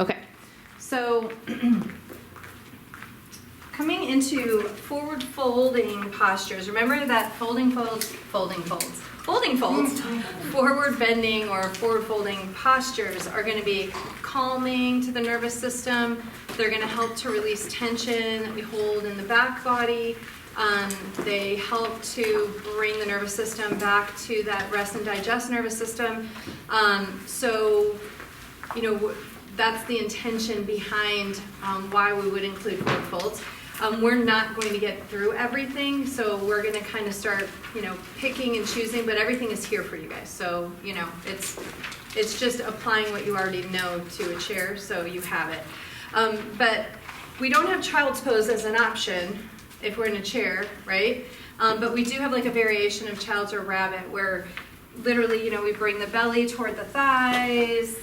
Okay, so coming into forward folding postures, remember that folding folds, forward bending or forward folding postures are going to be calming to the nervous system. They're going to help to release tension that we hold in the back body. They help to bring the nervous system back to that rest and digest nervous system. So, you know, that's the intention behind why we would include forward folds. We're not going to get through everything, so we're going to kind of start, you know, picking and choosing, but everything is here for you guys. So, you know, it's just applying what you already know to a chair, so you have it. But we don't have child's pose as an option if we're in a chair, right? But we do have like a variation of child's or rabbit where literally, you know, we bring the belly toward the thighs.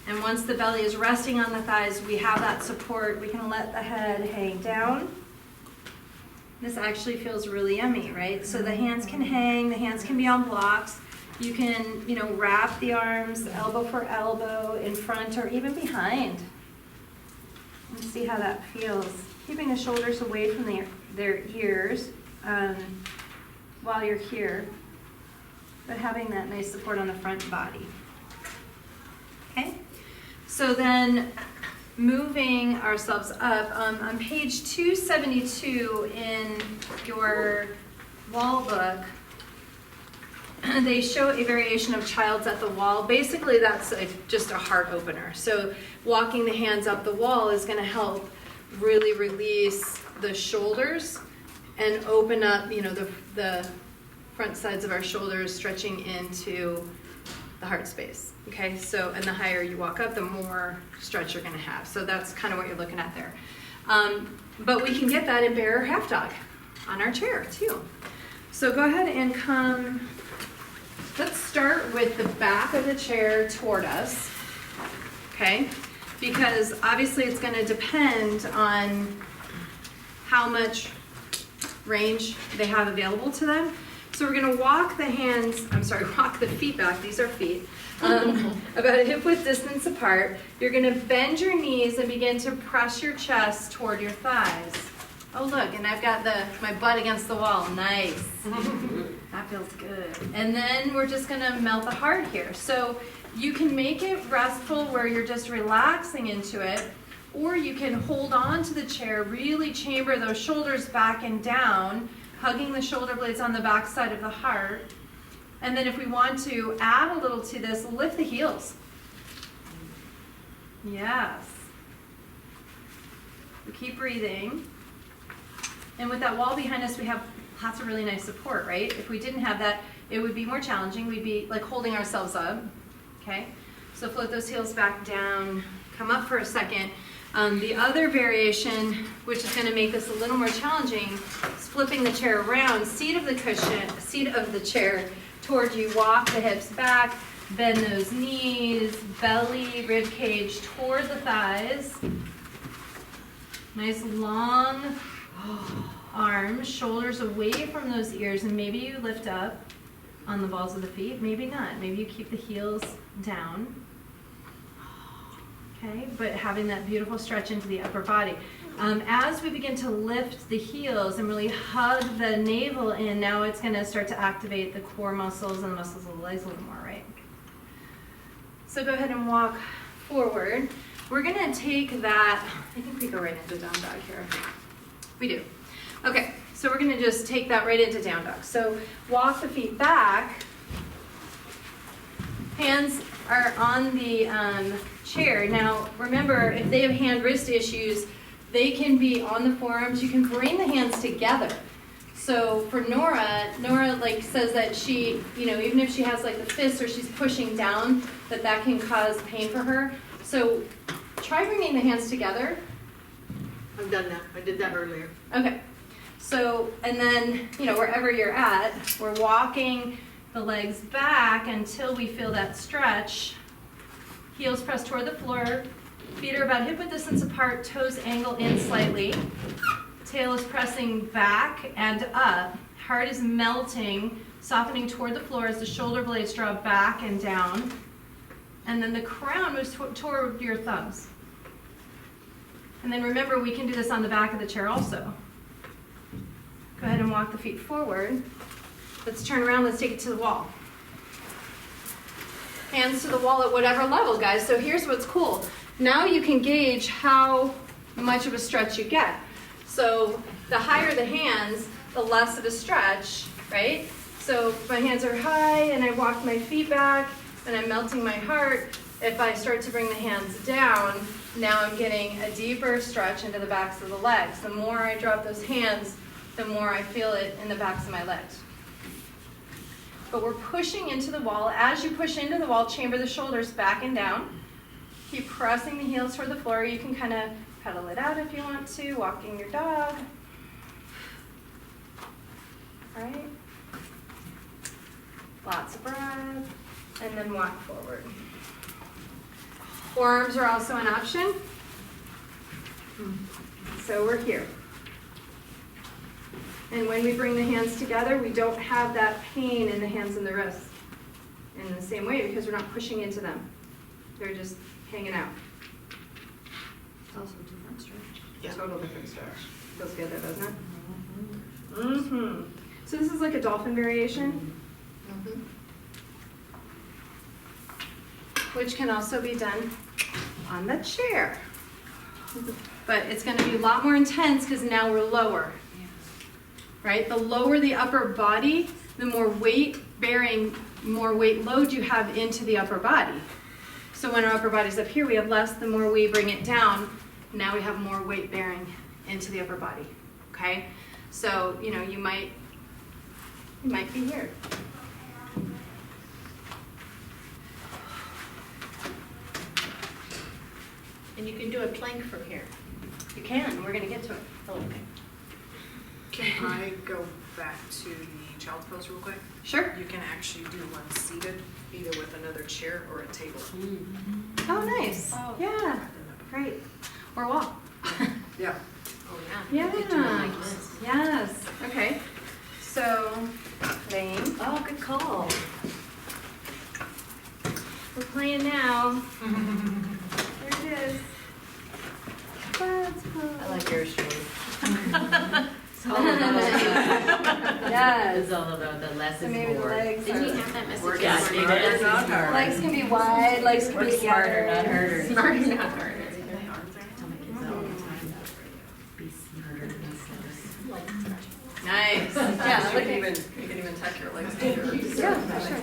And once the belly is resting on the thighs, we have that support. We can let the head hang down. This actually feels really yummy, right? So the hands can hang, the hands can be on blocks. You can, you know, wrap the arms elbow for elbow in front or even behind. And see how that feels. Keeping the shoulders away from their ears while you're here, but having that nice support on the front body. Okay? So then moving ourselves up, on page 272 in your wall book, they show a variation of child's at the wall. Basically, that's just a heart opener. So walking the hands up the wall is going to help really release the shoulders and open up, you know, the front sides of our shoulders, stretching into the heart space. Okay, so, and the higher you walk up, the more stretch you're going to have. So that's kind of what you're looking at there. But we can get that in bear or half dog on our chair too. So go ahead and come, let's start with the back of the chair toward us, okay? Because obviously it's going to depend on how much range they have available to them. So we're going to walk the feet back, these are feet, about a hip width distance apart. You're going to bend your knees and begin to press your chest toward your thighs. Oh look, and I've got my butt against the wall, nice. That feels good. And then we're just going to melt the heart here. So you can make it restful where you're just relaxing into it, or you can hold on to the chair, really chamber those shoulders back and down, hugging the shoulder blades on the back side of the heart. And then if we want to add a little to this, lift the heels. Yes. We keep breathing. And with that wall behind us, we have lots of really nice support, right? If we didn't have that, it would be more challenging. We'd be like holding ourselves up, okay? So float those heels back down, come up for a second. The other variation, which is going to make this a little more challenging, is flipping the chair around, seat of the chair toward you, walk the hips back, bend those knees, belly, rib cage toward the thighs. Nice long arms, shoulders away from those ears, and maybe you lift up on the balls of the feet, maybe not. Maybe you keep the heels down. Okay, but having that beautiful stretch into the upper body. As we begin to lift the heels and really hug the navel in, now it's going to start to activate the core muscles and the muscles of the legs a little more, right? So go ahead and walk forward. We're going to take that, I think we go right into down dog here. We do. Okay, so we're going to just take that right into down dog. So walk the feet back. Hands are on the chair. Now, remember, if they have hand-wrist issues, they can be on the forearms. You can bring the hands together. So for Nora like says that she, you know, even if she has like the fist or she's pushing down, that can cause pain for her. So try bringing the hands together. I've done that. I did that earlier. Okay. So, and then, you know, wherever you're at, we're walking the legs back until we feel that stretch. Heels pressed toward the floor. Feet are about hip width distance apart, toes angle in slightly. Tail is pressing back and up. Heart is melting, softening toward the floor as the shoulder blades draw back and down. And then the crown moves toward your thumbs. And then remember, we can do this on the back of the chair also. Go ahead and walk the feet forward. Let's turn around, let's take it to the wall. Hands to the wall at whatever level, guys. So here's what's cool. Now you can gauge how much of a stretch you get. So the higher the hands, the less of a stretch, right? So if my hands are high and I walk my feet back and I'm melting my heart, if I start to bring the hands down, now I'm getting a deeper stretch into the backs of the legs. The more I drop those hands, the more I feel it in the backs of my legs. But we're pushing into the wall. As you push into the wall, chamber the shoulders back and down. Keep pressing the heels toward the floor. You can kind of pedal it out if you want to, walking your dog. Right? Lots of breath. And then walk forward. Forearms are also an option. So we're here. And when we bring the hands together, we don't have that pain in the hands and the wrists in the same way because we're not pushing into them. They're just hanging out. It's also a different stretch. Yeah. Total different stretch. Feels good though, doesn't it? Mm-hmm. So this is like a dolphin variation, which can also be done on the chair. But it's going to be a lot more intense because now we're lower. Right? The lower the upper body, the more weight bearing, more weight load you have into the upper body. So when our upper body's up here, we have less. The more we bring it down, now we have more weight bearing into the upper body. Okay? So, you know, you might be here. And you can do a plank from here. You can. We're going to get to it. Oh, okay. Can I go back to the child pose real quick? Sure. You can actually do one seated, either with another chair or a table. Oh, nice. Oh. Yeah. Great. Or walk. Yeah. Oh, yeah. Yeah. You could do it like this. Yes. Okay. So, laying. Oh, good call. We're playing now. There it is. That's cool. I like yours, Shirley. Yes. It's all about the less So is maybe the more. legs Didn't are- you have that message? Work Yeah, smarter, maybe less is not more. harder. Legs can be wide, legs can Work be smarter, together. not harder. Smarter, Smarter, not not harder. harder. Tell my kids that all the time. Be smarter, not slower. Nice. Yeah, You look can at even tuck your legs together. Yeah, for sure.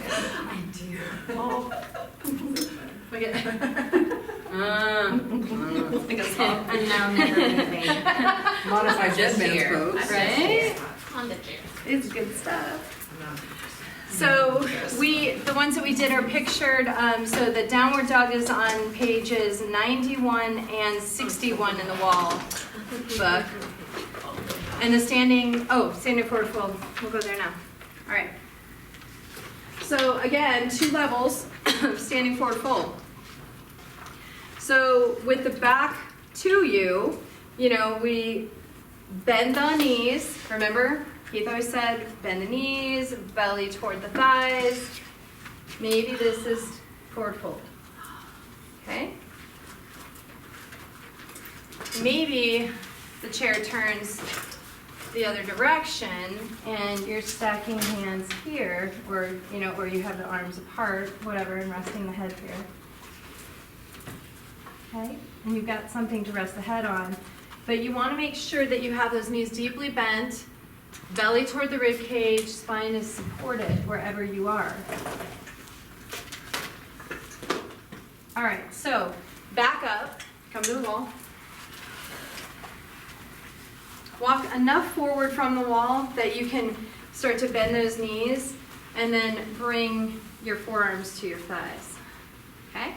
I do. Look at And now never anything. Modified Just dead man's here. pose. Right? On the chair. It's good stuff. So the ones that we did are pictured, so the downward dog is on pages 91 and 61 in the wall book. And the standing forward fold, we'll go there now. All right. So again, 2 levels of standing forward fold. So with the back to you, we bend the knees. Remember, Keith always said, bend the knees, belly toward the thighs. Maybe this is forward fold. Okay? Maybe the chair turns the other direction and you're stacking hands here, or you have the arms apart, whatever, and resting the head here. Okay? And you've got something to rest the head on. But you want to make sure that you have those knees deeply bent, belly toward the rib cage, spine is supported wherever you are. All right, so back up, come to the wall. Walk enough forward from the wall that you can start to bend those knees and then bring your forearms to your thighs. Okay?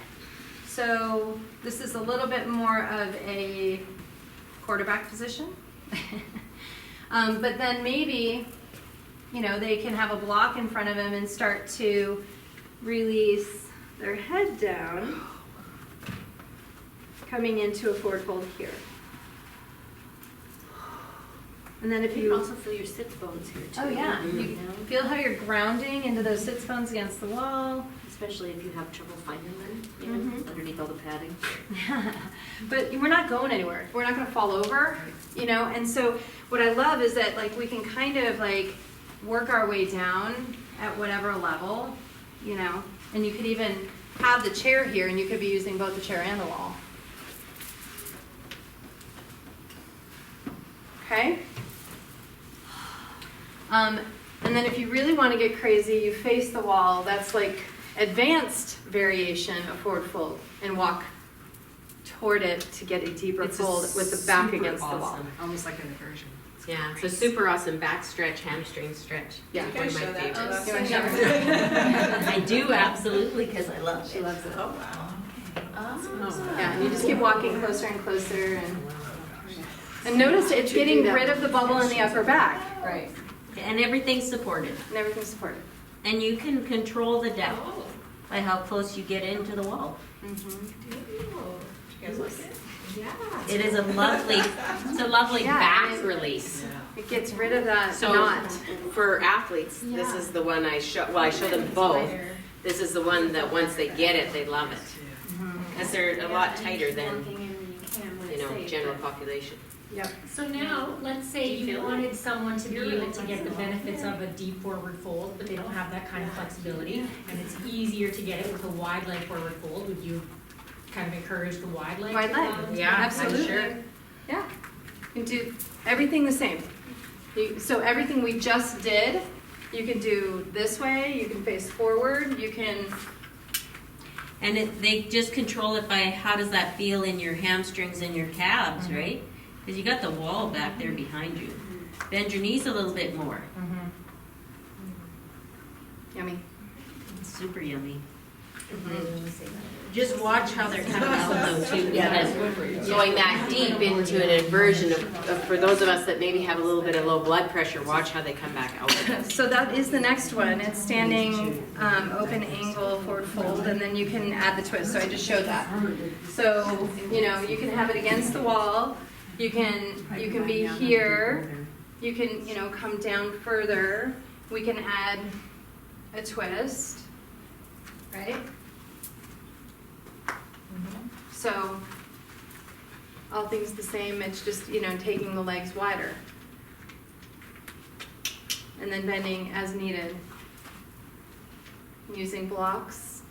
So this is a little bit more of a quarterback position. But then maybe, they can have a block in front of them and start to release their head down, coming into a forward fold here. And then if You you, can also feel your sits bones here too. oh yeah, You you know, feel how you're grounding into those sits bones against the wall. especially if you have trouble finding them, you know, Mhm. underneath all the padding. But we're not going anywhere. We're not gonna fall over, you know? And so what I love is that like we can kind of like work our way down at whatever level, you know? And you could even have the chair here and you could be using both the chair and the wall. Okay? And then if you really want to get crazy, you face the wall. That's like advanced variation of forward fold and walk toward it to get a deeper fold with the back against the wall. Almost like an inversion. Yeah, it's a super awesome back stretch, hamstring stretch. Yeah. One of my favorites. You wanna show her? I do, absolutely, because I love She it. loves it. Oh, wow. Oh. Yeah, and you just keep walking closer and closer and notice it's getting rid of the bubble in the upper back. Right. And everything's supported. And everything's supported. And you can control the depth by how close you get into the wall. You guys like it? It is a lovely, it's a lovely Yeah, back and release. It gets rid of that So knot. for athletes, this is the one I show, well, I show them both. This is the one that once they get it, they love it. Because they're a lot tighter than, you know, general population. Yep. So now, let's say Do you you feel wanted someone to be able to get the benefits of a deep forward fold, but they don't have that kind of flexibility, and it's easier to get it with a wide leg forward fold. Would you kind of encourage the wide leg? Wide leg. Yeah, I'm Absolutely. sure. Yeah. You can do everything the same. So everything we just did, you can do this way, you can face forward, you can, And they just control it by how does that feel in your hamstrings and your calves, right? Because you got the wall back there behind you. Bend your knees a little bit more. yummy. It's super yummy. Just watch how they're coming out though too. because Going that deep into an inversion for those of us that maybe have a little bit of low blood pressure, watch how they come back out. So that is the next one. It's standing open angle forward fold, and then you can add the twist. So I just showed that. So you know you can have it against the wall. You can be here. You can come down further. We can add a twist, right? So all things the same. It's just taking the legs wider. And then bending as needed. Using blocks.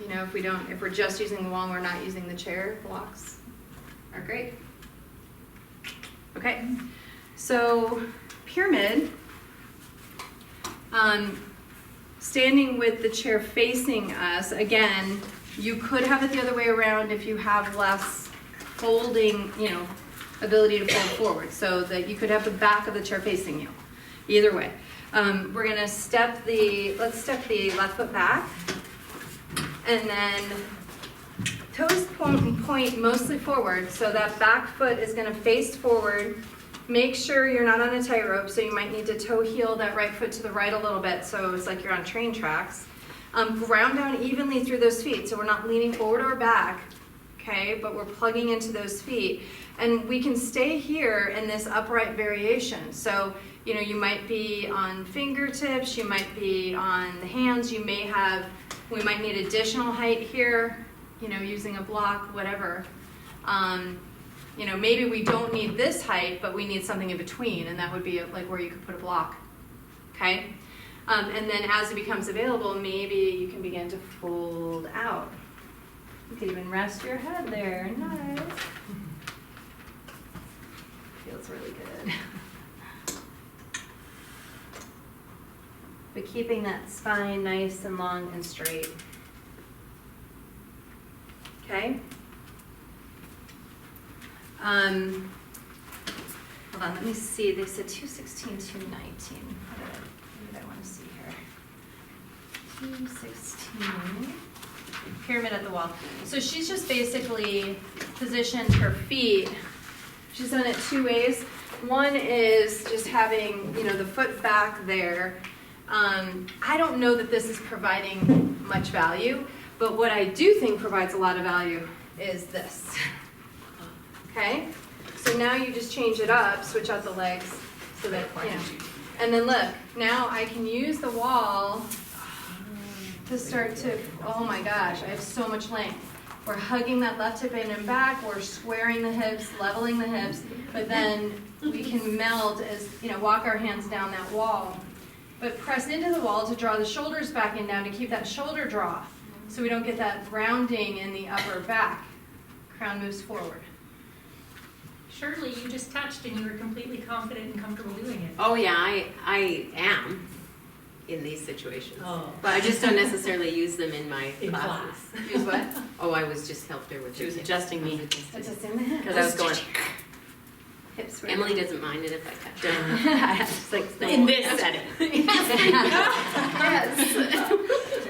If we're just using the wall and we're not using the chair, blocks are great. Okay, so pyramid, standing with the chair facing us, again, you could have it the other way around if you have less folding, ability to fold forward, so that you could have the back of the chair facing you. Either way. We're gonna let's step the left foot back, and then toes point mostly forward, so that back foot is gonna face forward. Make sure you're not on a tightrope, so you might need to toe heel that right foot to the right a little bit, so it's like you're on train tracks. Ground down evenly through those feet, so we're not leaning forward or back, okay, but we're plugging into those feet. And we can stay here in this upright variation. So, you might be on fingertips, you might be on the hands, we might need additional height here, using a block, whatever. Maybe we don't need this height, but we need something in between, and that would be like where you could put a block, okay? And then as it becomes available, maybe you can begin to fold out. You can even rest your head there, nice. Feels really good. But keeping that spine nice and long and straight. Okay? Hold on, let me see. They said 216, 219. What did I want to see here? 216. Pyramid at the wall. So she's just basically positioned her feet. She's done it two ways. One is just having, the foot back there. I don't know that this is providing much value, but what I do think provides a lot of value is this. Okay? So now you just change it up, switch out the legs, so that, you know. And then look, now I can use the wall to start to, oh my gosh, I have so much length. We're hugging that left hip in and back, we're squaring the hips, leveling the hips, but then we can melt as, you know, walk our hands down that wall. But press into the wall to draw the shoulders back and down to keep that shoulder draw, so we don't get that rounding in the upper back. Crown moves forward. Shirley, you just touched and you were completely confident and comfortable doing it. Oh yeah, I am in these situations. Oh. But I just don't necessarily use them in my In classes. Use what? Oh, I was just helped her with She was it. adjusting me. It's just in the hips. Because I was going, Hips. Emily doesn't mind it if I touch her. Just like In this setting. Yes.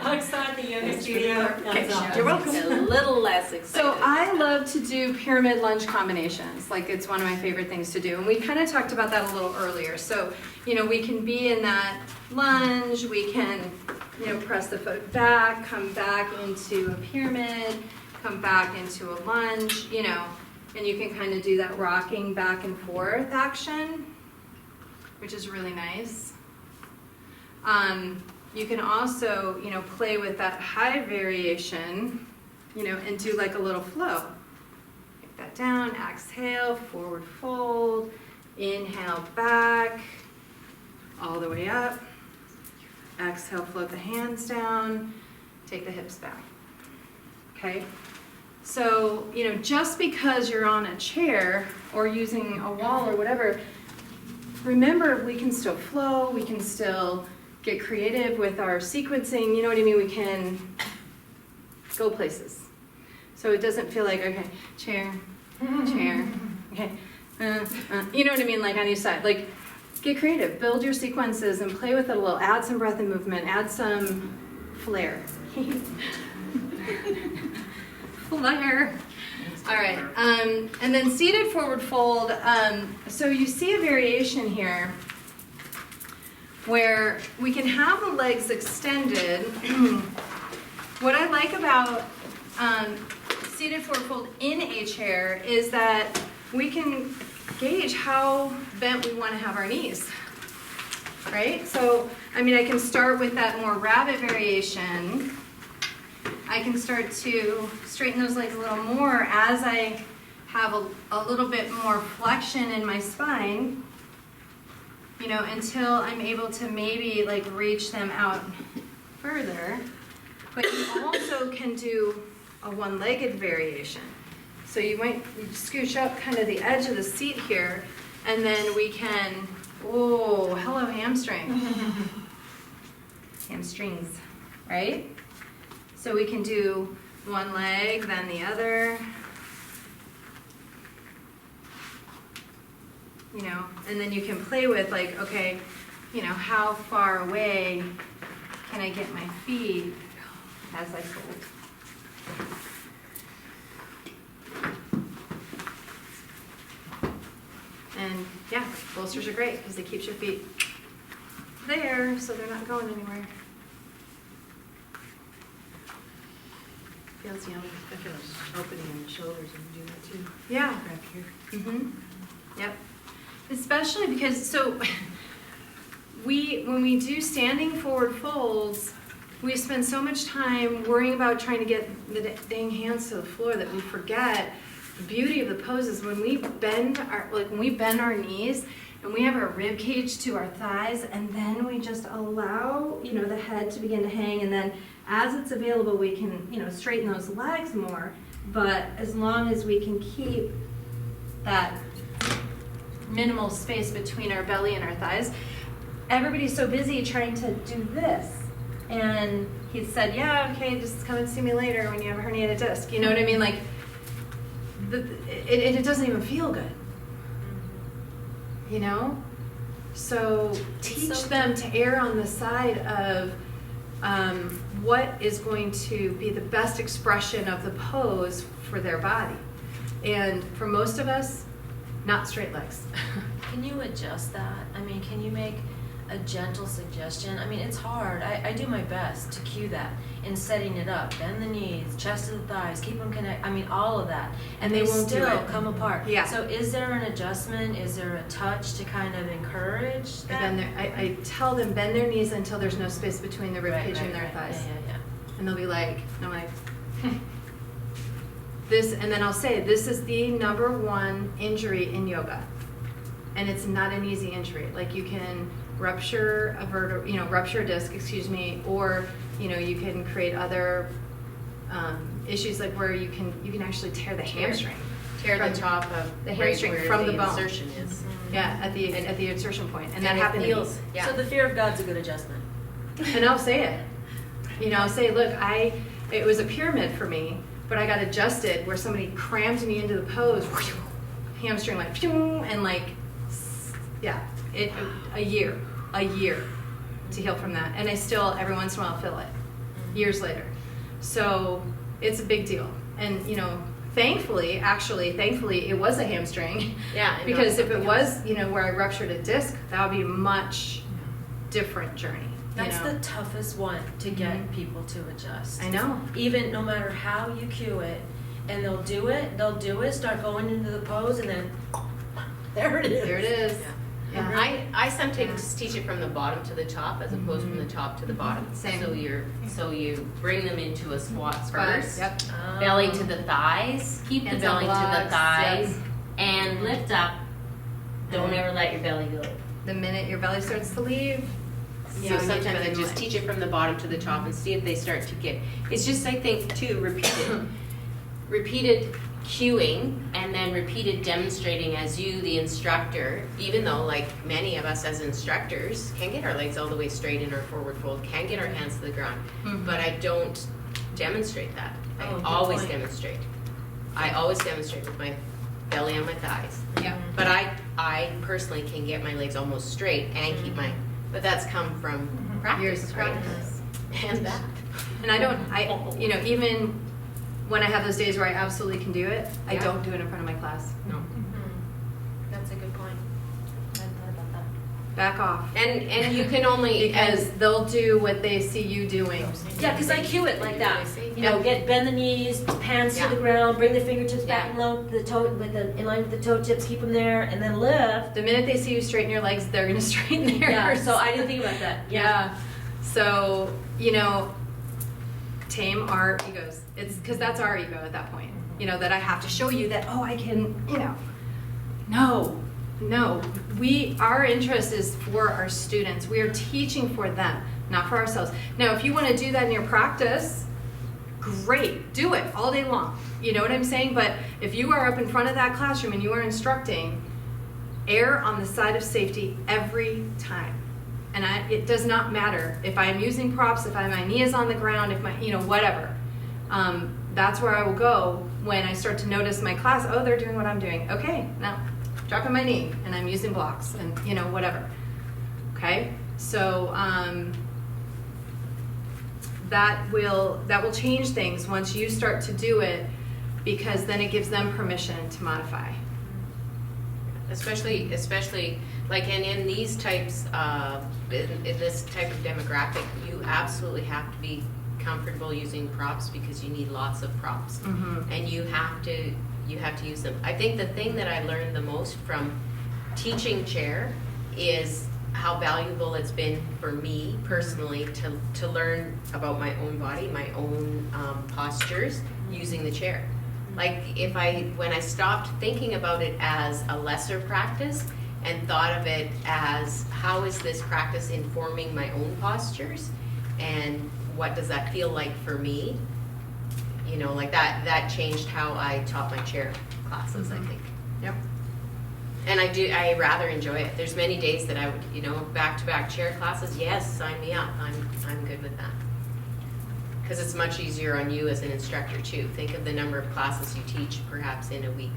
Outside the yoga studio. Okay, outside. you're welcome. A little less excited. So I love to do pyramid lunge combinations. Like, it's one of my favorite things to do. And we kind of talked about that a little earlier. So, you know, we can be in that lunge, we can, you know, press the foot back, come back into a pyramid, come back into a lunge, you know, and you can kind of do that rocking back and forth action, which is really nice. You can also, you know, play with that high variation, you know, and do like a little flow. Take that down, exhale, forward fold, inhale back, all the way up. Exhale, float the hands down, take the hips back. Okay? So, you know, just because you're on a chair or using a wall or whatever, remember we can still flow, we can still get creative with our sequencing, you know what I mean? We can go places. So it doesn't feel like, okay, chair, okay, you know what I mean? Like on each side, like get creative, build your sequences and play with it a little, add some breath and movement, add some flair. Flair. All right, and then seated forward fold. So you see a variation here where we can have the legs extended. What I like about seated forward fold in a chair is that we can gauge how bent we want to have our knees, right? So, I mean, I can start with that more rabbit variation. I can start to straighten those legs a little more as I have a little bit more flexion in my spine, you know, until I'm able to maybe like reach them out further. But you also can do a one-legged variation. So you might scooch up kind of the edge of the seat here, and then we can, oh, hello hamstring. Hamstrings, right? So we can do one leg, then the other. You know, and then you can play with like, okay, you know, how far away can I get my feet as I fold? And yeah, bolsters are great because they keep your feet there so they're not going anywhere. Feels yummy. I feel an opening in the shoulders when you do that too. Yeah. Back here. Mm-hmm. Yep. Especially because, so, when we do standing forward folds, we spend so much time worrying about trying to get the dang hands to the floor that we forget the beauty of the poses. When we bend our knees and we have our rib cage to our thighs, and then we just allow, you know, the head to begin to hang, and then as it's available, we can, you know, straighten those legs more. But as long as we can keep that minimal space between our belly and our thighs, everybody's so busy trying to do this. And he said, yeah, okay, just come and see me later when you have a herniated disc. You know what I mean? Like, it doesn't even feel good. You know? So teach them to err on the side of what is going to be the best expression of the pose for their body. And for most of us, not straight legs. Can you adjust that? I mean, can you make a gentle suggestion, I mean, it's hard. I do my best to cue that in setting it up. Bend the knees, chest to the thighs, keep them connected. I mean, all of that. And they won't do still it. come apart. Yeah. So is there an adjustment? Is there a touch to kind of encourage that? I tell them bend their knees until there's no space between the rib cage and their thighs. Yeah. And they'll be like, and I'm like, this, and then I'll say, this is the number one injury in yoga. And it's not an easy injury. Like you can rupture a disc, or, you can create other issues like where you can actually tear the hamstring. Tear From the top of the right hamstring where from the bone. insertion is. Yeah, at the insertion point. And that it happened to me. feels, yeah. So the fear of God's a good adjustment. And I'll say it. I'll say, look, it was a pyramid for me, but I got adjusted where somebody crammed me into the pose, hamstring like, and like, yeah, a year to heal from that. And I still, every once in a while, feel it, years later. So it's a big deal. And, thankfully, it was a hamstring. Yeah. and Because not if it something was, else. where I ruptured a disc, that would be a much different journey. That's the toughest one to get people to adjust. I know. Even no matter how you cue it, and they'll do it, start going into the pose, and then there it is. There it is. Yeah. I sometimes teach it from the bottom to the top as opposed from the top to the bottom. Same. So you bring them into a squat first. Yep. Belly to the thighs. Keep the Hands belly on to the blocks, thighs yep. and lift up. Don't ever let your belly go. The minute your belly starts to leave, So sometimes I just teach it from the bottom to the top and see if they start to get. It's just, I think, too, repeated cueing and then repeated demonstrating as you, the instructor, even though like many of us as instructors can get our legs all the way straight in our forward fold, can get our hands to the ground, but I don't demonstrate that. I always demonstrate. I always demonstrate with my belly on my thighs. yeah. But I personally can get my legs almost straight and keep my, but that's come from practice, Years of right? practice. And that. And even when I have those days where I absolutely can do it, I Yeah. don't do it in front of my class. No. That's a good point. I hadn't thought about that. Back off. And you can only, Because they'll do what they see you doing. Yeah, because I cue it like that. Yeah. Bend the knees, hands Yeah. to the ground, bring the fingertips back Yeah. in line in line with the toe tips, keep them there, and then lift. The minute they see you straighten your legs, they're gonna straighten theirs. Yeah, so I didn't think about that. Yeah. So, tame our egos. It's because that's our ego at that point. That I have to show you that, I can, No. Our interest is for our students. We are teaching for them, not for ourselves. Now, if you want to do that in your practice, great, do it all day long. You know what I'm saying? But if you are up in front of that classroom and you are instructing, err on the side of safety every time. And it does not matter if I'm using props, if my knee is on the ground, if my, whatever. That's where I will go when I start to notice my class, they're doing what I'm doing. Okay, now dropping my knee and I'm using blocks and, whatever. Okay, so that will change things once you start to do it, because then it gives them permission to modify. especially like in these types in this type of demographic, you absolutely have to be comfortable using props because you need lots of props, and you have to use them. I think the thing that I learned the most from teaching chair is how valuable it's been for me personally to learn about my own body, my own postures using the chair. Like when I stopped thinking about it as a lesser practice and thought of it as how is this practice informing my own postures and what does that feel like for me, like that changed how I taught my chair classes, I think. Yep. And I rather enjoy it. There's many days that I would, back-to-back chair classes, yes, sign me up. I'm good with that. Because it's much easier on you as an instructor too. Think of the number of classes you teach perhaps in a week.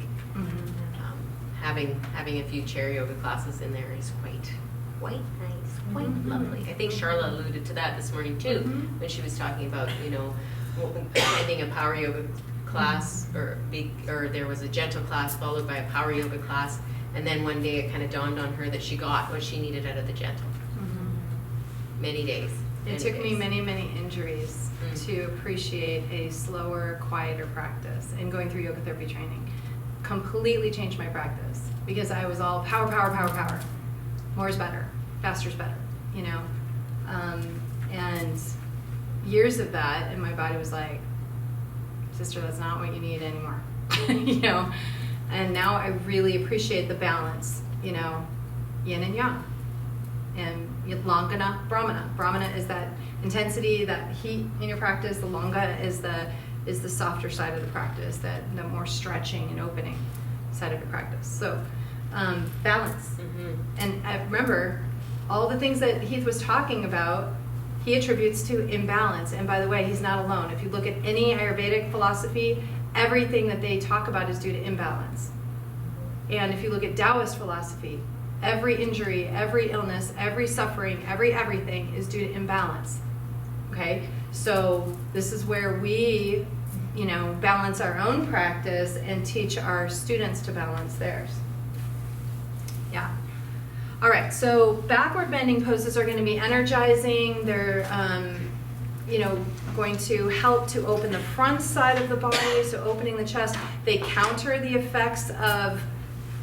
Having a few chair yoga classes in there is quite nice, quite lovely. I think Charlotte alluded to that this morning too, when she was talking about, attending a power yoga class or there was a gentle class followed by a power yoga class, and then one day it kind of dawned on her that she got what she needed out of the gentle. Many days. It took me many, many injuries to appreciate a slower, quieter practice. And going through yoga therapy training completely changed my practice because I was all power, power, power, power. More is better, faster is better, you know. And years of that, and my body was like, sister, that's not what you need anymore, you know. And now I really appreciate the balance, you know, yin and yang. And Langana, Brahmana. Brahmana is that intensity, that heat in your practice. The Langa is the softer side of the practice, the more stretching and opening side of your practice. So balance. Mm-hmm. And I remember all the things that Heath was talking about, he attributes to imbalance. And by the way, he's not alone. If you look at any Ayurvedic philosophy, everything that they talk about is due to imbalance. And if you look at Taoist philosophy, every injury, every illness, every suffering, everything is due to imbalance. Okay? So this is where we, you know, balance our own practice and teach our students to balance theirs. Yeah. All right, so backward bending poses are going to be energizing. They're, you know, going to help to open the front side of the body, so opening the chest. They counter the effects of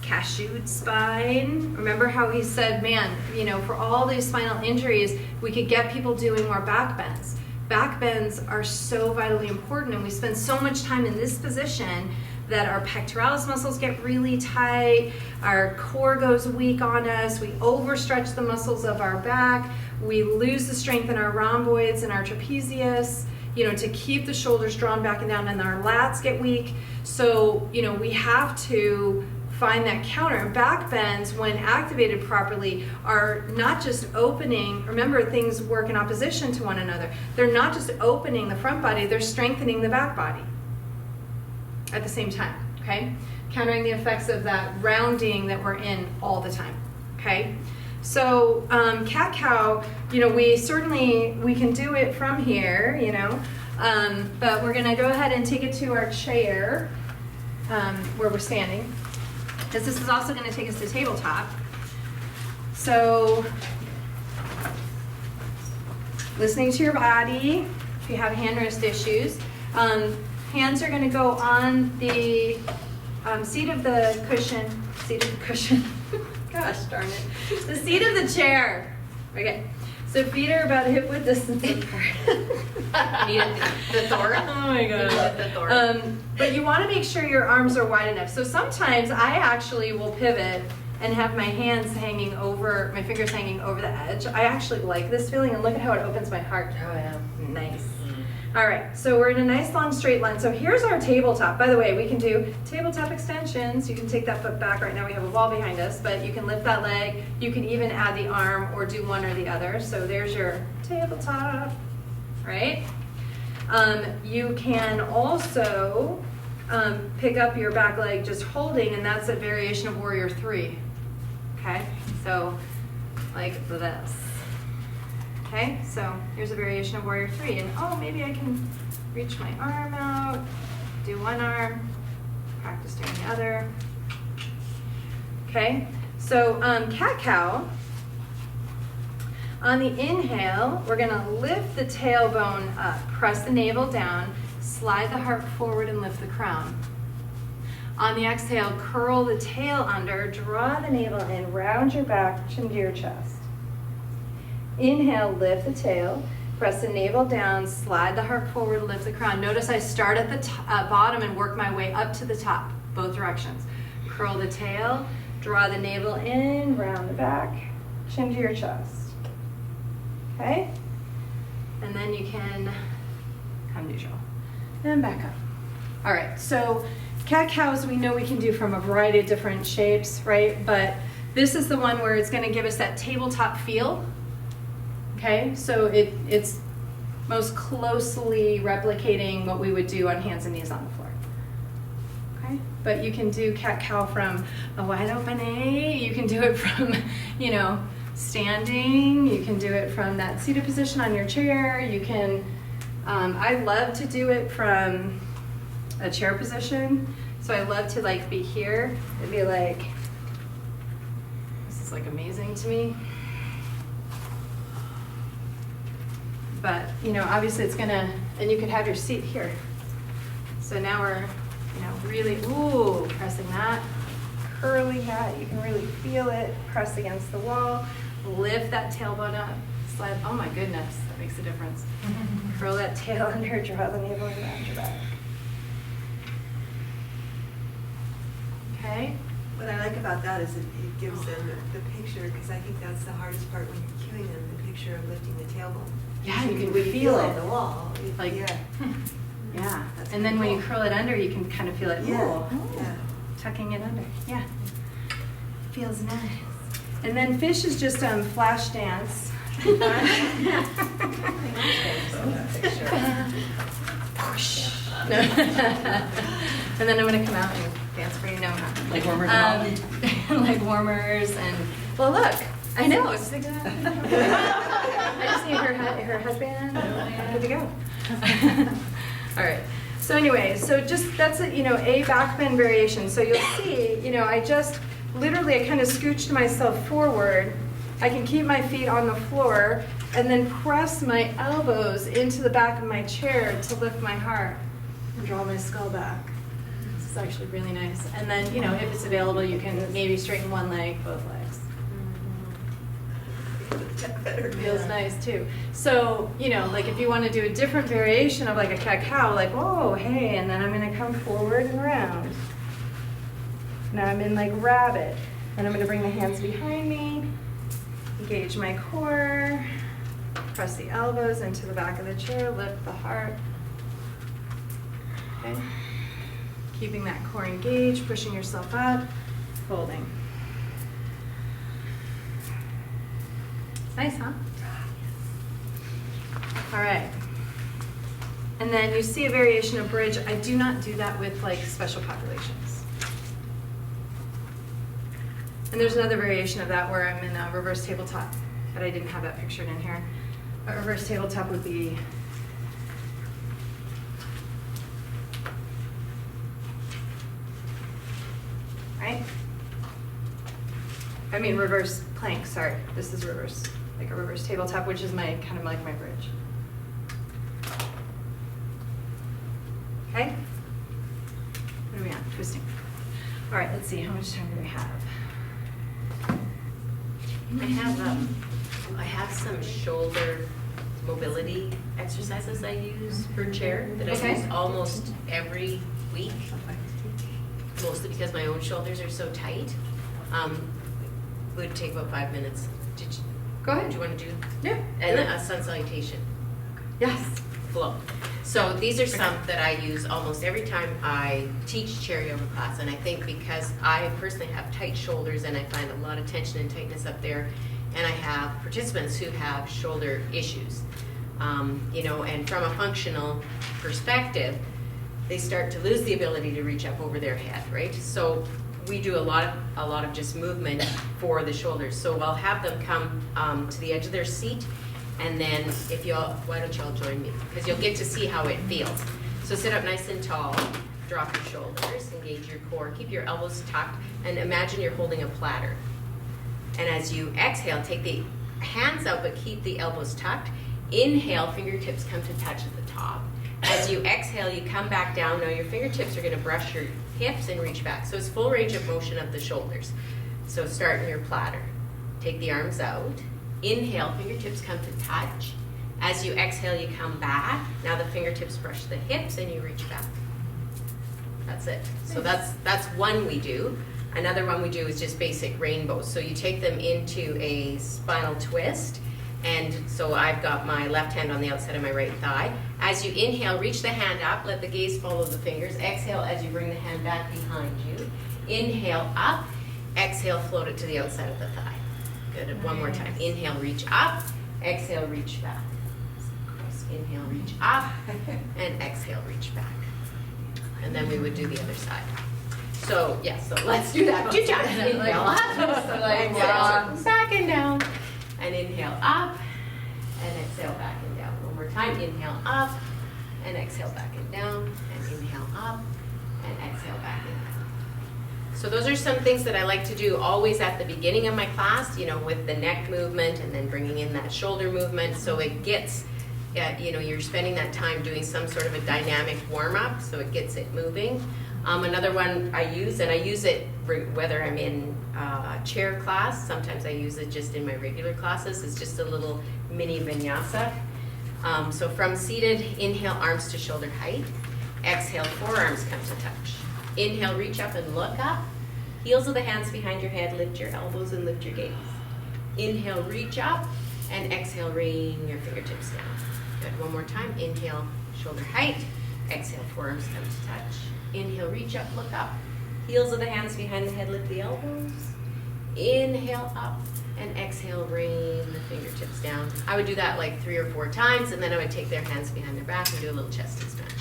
cachewed spine. Remember how he said, man, you know, for all these spinal injuries, we could get people doing more back bends. Back bends are so vitally important, and we spend so much time in this position that our pectoralis muscles get really tight, our core goes weak on us, we overstretch the muscles of our back, we lose the strength in our rhomboids and our trapezius, you know, to keep the shoulders drawn back and down, and our lats get weak. So, you know, we have to find that counter. Back bends, when activated properly, are not just opening, remember things work in opposition to one another, they're not just opening the front body, they're strengthening the back body at the same time, okay? Countering the effects of that rounding that we're in all the time, okay? So cat-cow, you know, we can do it from here, you know, but we're gonna go ahead and take it to our chair where we're standing, because this is also gonna take us to tabletop. So, listening to your body, if you have hand wrist issues, hands are going to go on the seat of the cushion, gosh darn it, the seat of the chair. Okay, so feet are about hip width distance apart. Need the Thor. Oh my god. The Thor. But you want to make sure your arms are wide enough. So sometimes I actually will pivot and have my hands hanging over, my fingers hanging over the edge. I actually like this feeling, and look at how it opens my heart. Oh yeah. Nice. All right, so we're in a nice long straight line. So here's our tabletop. By the way, we can do tabletop extensions. You can take that foot back. Right now we have a wall behind us, but you can lift that leg. You can even add the arm or do one or the other. So there's your tabletop, right? You can also pick up your back leg just holding, and that's a variation of Warrior 3. Okay, so like this. Okay, so here's a variation of Warrior 3, and oh, maybe I can reach my arm out, do one arm, practice doing the other. Okay, so cat-cow. On the inhale, we're gonna lift the tailbone up, press the navel down, slide the heart forward and lift the crown. On the exhale, curl the tail under, draw the navel in, round your back, chin to your chest. Inhale, lift the tail, press the navel down, slide the heart forward, lift the crown. Notice I start at the bottom and work my way up to the top, both directions. Curl the tail, draw the navel in, round the back, chin to your chest. Okay? And then you can come neutral and back up. All right, so cat-cows we know we can do from a variety of different shapes, right? But this is the one where it's gonna give us that tabletop feel. Okay, so it's most closely replicating what we would do on hands and knees on the floor. Okay, but you can do cat-cow from a wide open A, you can do it from, you know, standing, you can do it from that seated position on your chair, you can, I love to do it from a chair position, so I love to like be here and be like, this is like amazing to me. But, you know, obviously it's gonna, and you could have your seat here. So now we're, you know, really, ooh, pressing that curly hat. You can really feel it press against the wall. Lift that tailbone up. Slide, oh my goodness, that makes a difference. Curl that tail under, draw the navel around your back. Okay. What I like about that is it gives them the picture, because I think that's the hardest part when you're cueing them, the picture of lifting the tailbone. Yeah, you can When you feel on it. the wall. Like, Yeah. Yeah, That's and then when you cool. curl it under, you can kind of feel it, Yeah, ooh, yeah. tucking it under, yeah. Feels nice. And then fish is just flash dance. No. And then I'm gonna come out and dance for you, no, I'm not. Like warmers and Like warmers and, well, look, I know, it's exactly. I just need her headband, and good to go. All right, so anyway, so just, that's a, you know, a back bend variation. So you'll see, you know, I just, literally, I kind of scooched myself forward. I can keep my feet on the floor and then press my elbows into the back of my chair to lift my heart and draw my skull back. This is actually really nice. And then, you know, if it's available, you can maybe straighten one leg, both legs. Feels nice too. So, you know, like if you want to do a different variation of like a cat-cow, like, whoa, hey, and then I'm going to come forward and around. Now I'm in like rabbit. And I'm going to bring the hands behind me, engage my core, press the elbows into the back of the chair, lift the heart. Okay. Keeping that core engaged, pushing yourself up, folding. Nice, huh? All right. And then you see a variation of bridge. I do not do that with like special populations. And there's another variation of that where I'm in a reverse tabletop, but I didn't have that pictured in here. A reverse tabletop would be right? I mean reverse plank, sorry. This is reverse, like a reverse tabletop, which is my kind of like my bridge. Okay? What are we on? Twisting. All right, let's see, how much time do we have? I have some shoulder mobility exercises I use per chair that I Okay. use almost every week. Mostly because my own shoulders are so tight. Would take about 5 minutes. Go ahead. Do you want to do? Yeah. And a sun salutation. Yes. Flow. So these are some that I use almost every time I teach chair yoga class, and I think because I personally have tight shoulders and I find a lot of tension and tightness up there, and I have participants who have shoulder issues. You know, and from a functional perspective, they start to lose the ability to reach up over their head, right? So we do a lot of just movement for the shoulders. So I'll have them come to the edge of their seat, and then if y'all, why don't y'all join me? Because you'll get to see how it feels. So sit up nice and tall, drop your shoulders, engage your core, keep your elbows tucked, and imagine you're holding a platter. And as you exhale, take the hands out, but keep the elbows tucked. Inhale, fingertips come to touch at the top. As you exhale, you come back down. Now your fingertips are going to brush your hips and reach back. So it's full range of motion of the shoulders. So start in your platter. Take the arms out. Inhale, fingertips come to touch. As you exhale, you come back. Now the fingertips brush the hips and you reach back. That's it. So that's one we do. Another one we do is just basic rainbows. So you take them into a spinal twist. And so I've got my left hand on the outside of my right thigh. As you inhale, reach the hand up, let the gaze follow the fingers. Exhale as you bring the hand back behind you. Inhale up, exhale, float it to the outside of the thigh. Good, one more time. Inhale, reach up, exhale, reach back. Inhale, reach up, and exhale, reach back. And then we would do the other side. So, yeah, so let's do that 2 times. Inhale up, So like, exhale, back and down. And inhale up, and exhale back and down. One more time, inhale up, and exhale back and down, and inhale up, and exhale back and down. So those are some things that I like to do always at the beginning of my class, you know, with the neck movement and then bringing in that shoulder movement, so it gets you're spending that time doing some sort of a dynamic warm-up, so it gets it moving. Another one I use it whether I'm in chair class, sometimes I use it just in my regular classes, is just a little mini vinyasa. So from seated, inhale, arms to shoulder height. Exhale, forearms come to touch. Inhale, reach up and look up. Heels of the hands behind your head, lift your elbows and lift your gaze. Inhale, reach up, and exhale, rain your fingertips down. Good, one more time. Inhale, shoulder height. Exhale, forearms come to touch. Inhale, reach up, look up. Heels of the hands behind the head, lift the elbows. Inhale up, and exhale, rain the fingertips down. I would do that like 3 or 4 times, and then I would take their hands behind their back and do a little chest expansion.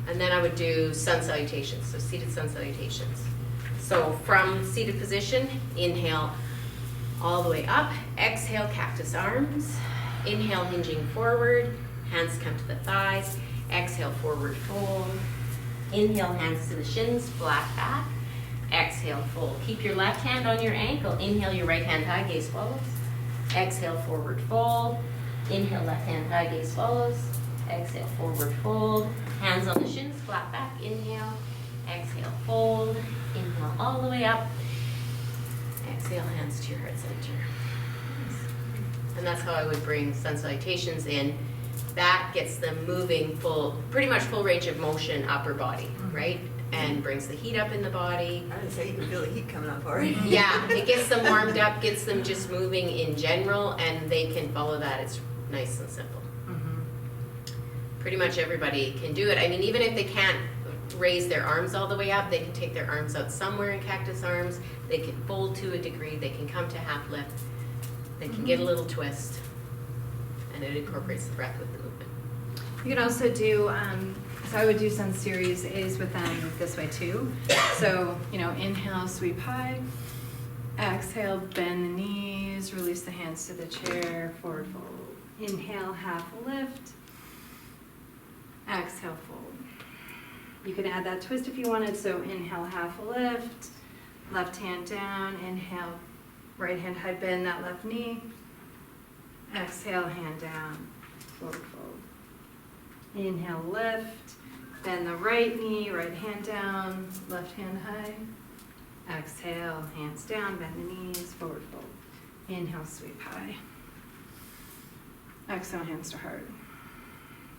And then I would do sun salutations, so seated sun salutations. So from seated position, inhale all the way up. Exhale, cactus arms. Inhale, hinging forward. Hands come to the thighs. Exhale, forward fold. Inhale, hands to the shins, flat back. Exhale, fold. Keep your left hand on your ankle. Inhale, your right hand high, gaze follows. Exhale, forward fold. Inhale, left hand high, gaze follows. Exhale, forward fold. Hands on the shins, flat back. Inhale. Exhale, fold. Inhale all the way up. Exhale, hands to your heart center. And that's how I would bring sun salutations in. That gets them moving pretty much full range of motion, upper body, right? And brings the heat up in the body. I would say you can feel the heat coming up already. Yeah, it gets them warmed up, gets them just moving in general, and they can follow that. It's nice and simple. Pretty much everybody can do it. I mean, even if they can't raise their arms all the way up, they can take their arms out somewhere in cactus arms. They can fold to a degree. They can come to half lift. They can get a little twist, and it incorporates the breath with the movement. You can also do, so I would do some series A's with them this way too. So, inhale, sweep high. Exhale, bend the knees, release the hands to the chair, forward fold. Inhale, half lift. Exhale, fold. You can add that twist if you wanted. So inhale, half lift. Left hand down. Inhale, right hand high, bend that left knee. Exhale, hand down, forward fold. Inhale, lift. Bend the right knee, right hand down, left hand high. Exhale, hands down, bend the knees, forward fold. Inhale, sweep high. Exhale, hands to heart.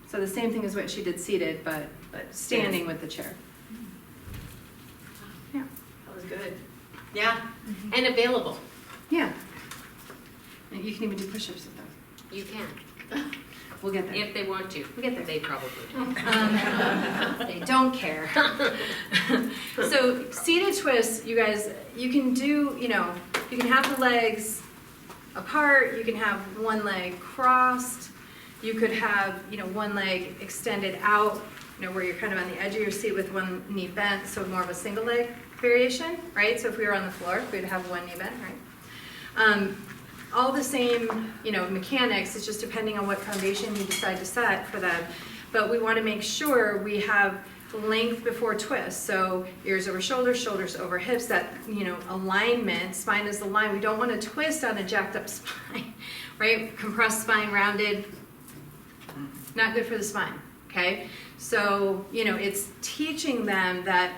So the same thing as what she did seated, but standing with the chair. Yeah. That was good. Yeah, and available. Yeah. And you can even do push-ups with those. You can. We'll get there. If they want to. We'll get there. They probably do. They don't care. So seated twists, you guys, you can do, you can have the legs apart, you can have one leg crossed, you could have, one leg extended out, where you're kind of on the edge of your seat with one knee bent, so more of a single leg variation, right? So if we were on the floor, we'd have one knee bent, right? All the same, mechanics, it's just depending on what foundation you decide to set for them. But we want to make sure we have length before twist. So ears over shoulders, shoulders over hips, that, alignment, spine is the line. We don't want to twist on a jacked up spine, right? Compressed spine, rounded, not good for the spine, okay? So, it's teaching them that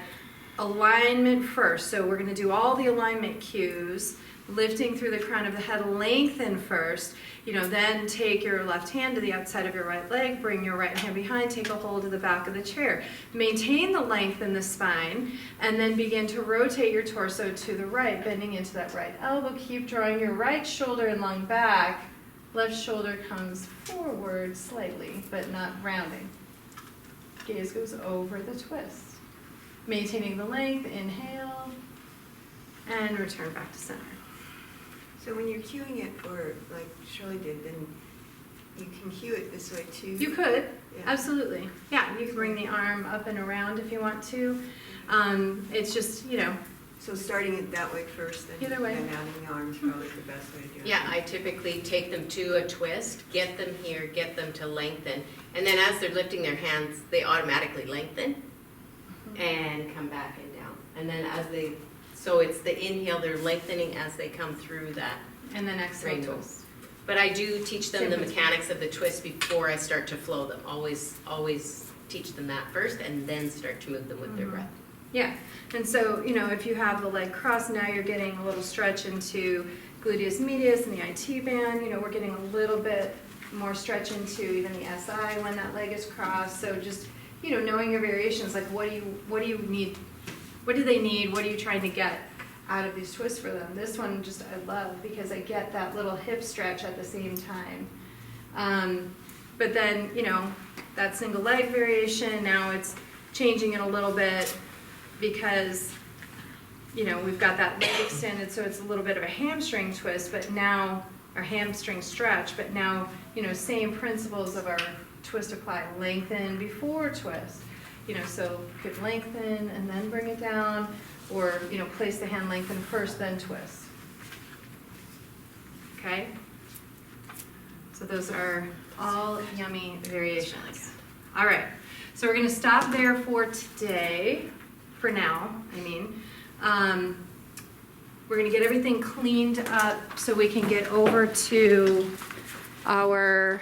alignment first. So we're going to do all the alignment cues, lifting through the crown of the head, lengthen first, then take your left hand to the outside of your right leg, bring your right hand behind, take a hold of the back of the chair. Maintain the length in the spine, and then begin to rotate your torso to the right, bending into that right elbow. Keep drawing your right shoulder and lung back. Left shoulder comes forward slightly, but not rounding. Gaze goes over the twist. Maintaining the length, inhale, and return back to center. So when you're cueing it, or like Shirley did, then you can cue it this way too? You could, Yeah. absolutely. Yeah, you can bring the arm up and around if you want to. It's just, So starting it that way first, then Either way. then adding the arms probably the best way to do it. Yeah, I typically take them to a twist, get them here, get them to lengthen, and then as they're lifting their hands, they automatically lengthen and come back and down. And then so it's the inhale, they're lengthening as they come through that. And then exhale Rainbow. twist. But I do teach them the mechanics of the twist before I start to flow them. Always teach them that first and then start to move them with their breath. Yeah, and so, you know, if you have the leg crossed, now you're getting a little stretch into gluteus medius and the IT band. You know, we're getting a little bit more stretch into even the SI when that leg is crossed. So just, you know, knowing your variations, like what do you need, what do they need, what are you trying to get out of these twists for them? This one just I love because I get that little hip stretch at the same time. But then, you know, that single leg variation, now it's changing it a little bit because, you know, we've got that leg extended, so it's a little bit of a hamstring twist, but now, or hamstring stretch, but now, you know, same principles of our twist apply. Lengthen before twist. You know, so you could lengthen and then bring it down, or, you know, place the hand lengthen first, then twist. Okay? So those are all yummy variations. All right, so we're going to stop there for today, for now, I mean. We're going to get everything cleaned up so we can get over to our